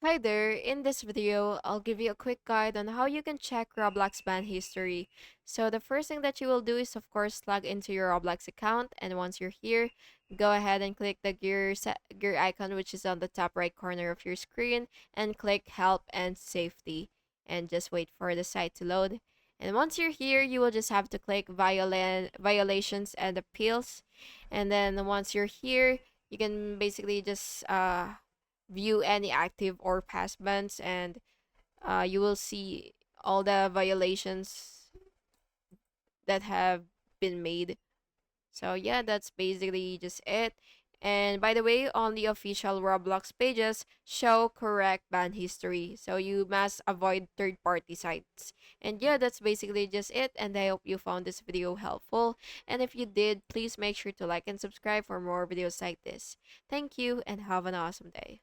Hi there, in this video, I'll give you a quick guide on how you can check Roblox ban history. So the first thing that you will do is of course log into your Roblox account, and once you're here, go ahead and click the gear icon which is on the top right corner of your screen and click help and safety and just wait for the site to load. And once you're here, you will just have to click violations and appeals. And then once you're here, you can basically just view any active or past bans, and you will see all the violations that have been made. So yeah, that's basically just it. And by the way, on the official Roblox pages show correct ban history, so you must avoid third-party sites. And yeah, that's basically just it, and I hope you found this video helpful. And if you did, please make sure to like and subscribe for more videos like this. Thank you and have an awesome day.